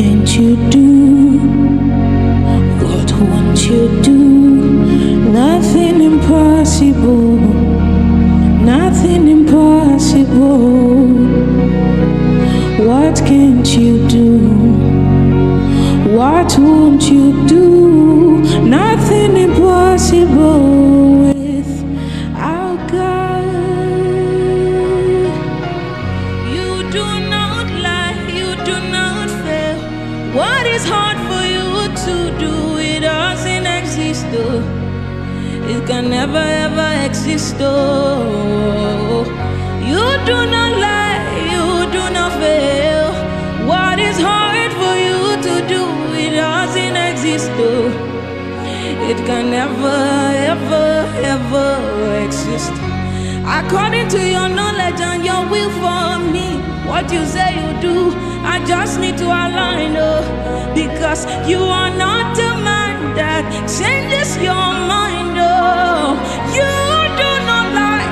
can't you do? What won't you do? Nothing impossible, nothing impossible. What can't you do? What won't you do? Nothing impossible with our God. You do not lie, you do not fail. What is hard for you to do? It doesn't exist, though. It can never ever exist, though. You do not lie, you do not fail. What is hard for you to do? It doesn't exist, though. It can never ever ever exist. According to your knowledge and your will for me, what you say you do, I just need to align, oh, because you are not a man that changes your mind, oh. You do not lie,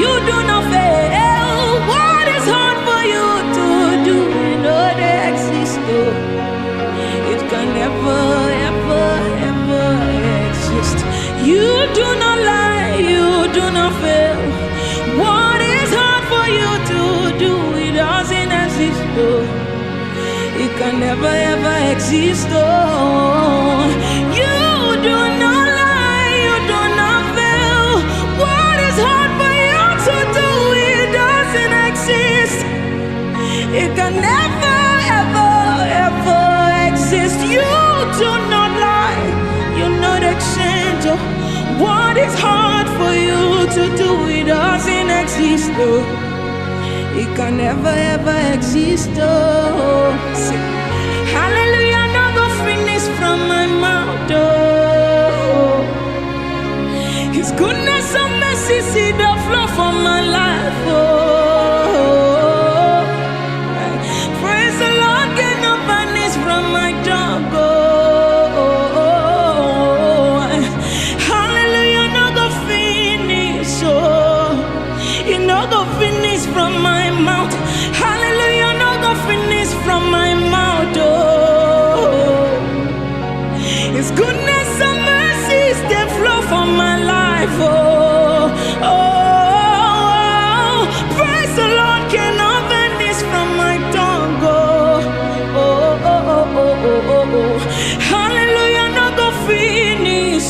you do not fail. What is hard for you to do? You know they exist, oh. It can never ever ever exist. You do not lie, you do not fail. What is hard for you to do? It doesn't exist, though. It can never ever exist, oh. You do not lie, you do not fail. What is hard for you to do? It doesn't exist. It can never ever ever exist. You do not lie, you know the change, oh. What is hard for you to do? It doesn't exist, though. It can never ever exist, oh. Hallelujah, no go finish from my mouth, oh. His goodness and mercy see the flow from my life, oh. Praise the Lord, get no vanish from my tongue, oh. Hallelujah, no go finish, oh. It no go finish from my mouth. Hallelujah, no go finish from my mouth, oh. His goodness and mercies, they flow from my life, oh. Oh, praise the Lord, cannot vanish from my tongue, oh. Oh, oh, oh, oh, oh, oh, oh. Hallelujah, no go finish,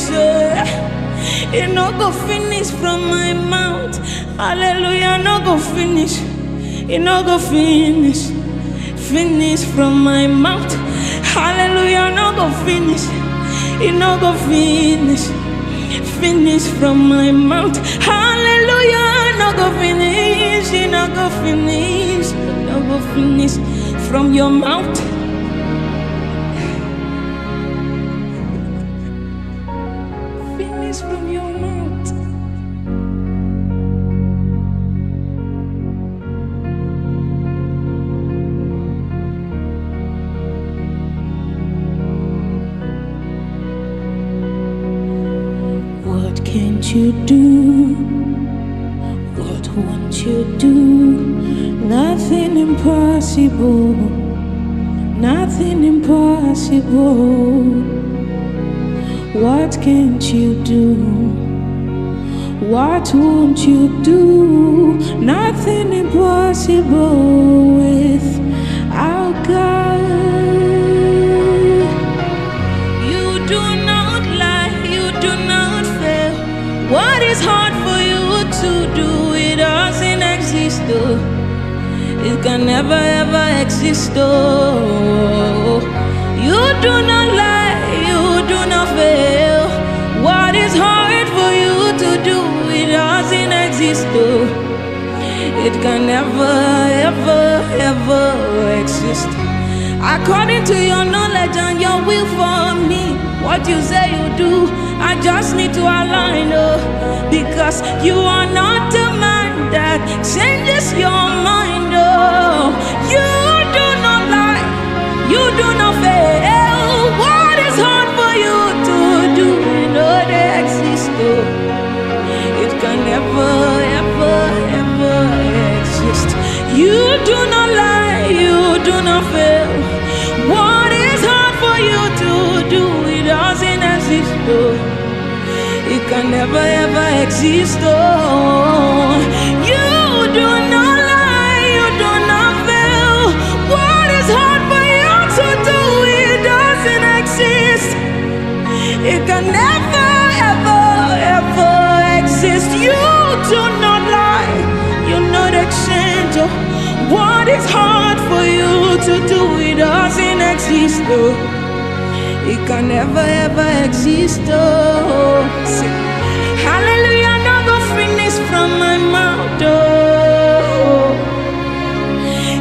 it no go finish from my mouth. Hallelujah, no go finish. It no go finish from my mouth. Hallelujah, no go finish. It no go finish from my mouth. Hallelujah, no go finish. It no go finish. It no go finish from your mouth. Finish from your mouth. What can't you do? What won't you do? Nothing impossible, nothing impossible. What can't you do? What won't you do? Nothing impossible with our God. You do not lie, you do not fail. What is hard for you to do? It doesn't exist, though. It can never ever exist, though. You do not lie, you do not fail. What is hard for you to do? It doesn't exist, though. It can never ever ever exist. According to your knowledge and your will for me, what you say you do, I just need to align, oh, because you are not a man that changes your mind, oh. You do not lie, you do not fail. What is hard for you to do? You know they exist, oh. It can never ever ever exist. You do not lie, you do not fail. What you to do, it doesn't exist, though. It can never ever exist, though. You do not lie, you do not fail. What is hard for you to do, it doesn't exist. It can never ever ever exist. You do not lie, you not exchange. What is hard for you to do, it doesn't exist, though. It can never ever exist, oh. Hallelujah, no go finish from my mouth, oh.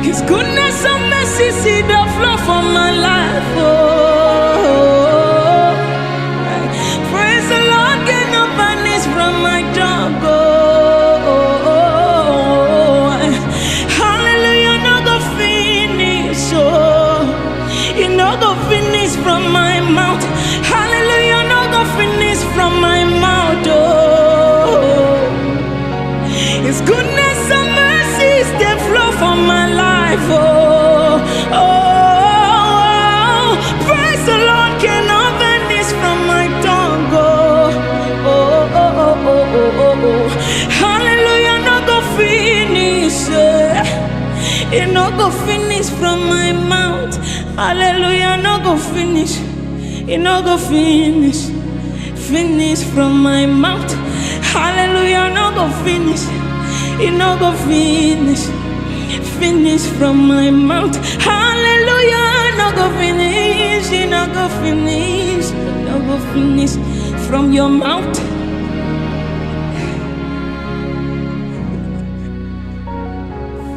His goodness and mercy, see the flow from my life, oh. Praise the Lord, get no vanish from my tongue, oh. Hallelujah, no go finish, oh. You no go finish from my mouth. Hallelujah, no go finish from my mouth, oh. His goodness and mercies, they flow from my life, oh. Oh, praise the Lord, cannot vanish from my tongue, oh. Oh, oh, oh, oh, oh, oh. Hallelujah, no go finish, it no go finish from my mouth. Hallelujah, no go finish. It no go finish. Finish from my mouth. Hallelujah, no go finish. It no go finish. Finish from my mouth. Hallelujah, no go finish. It no go finish. No go finish from your mouth.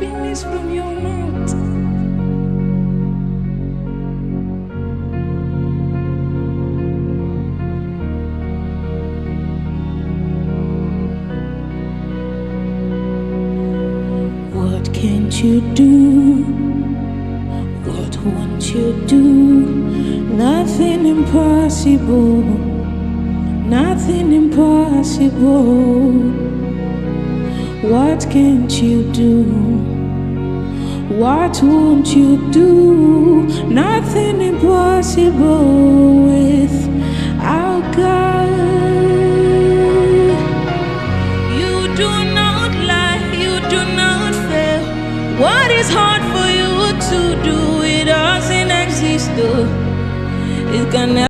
Finish from your mouth. What can't you do? What won't you do? Nothing impossible. Nothing impossible. What can't you do? What won't you do? Nothing impossible with our God. You do not lie, you do not fail. What is hard for you to do, it doesn't exist, though. It can never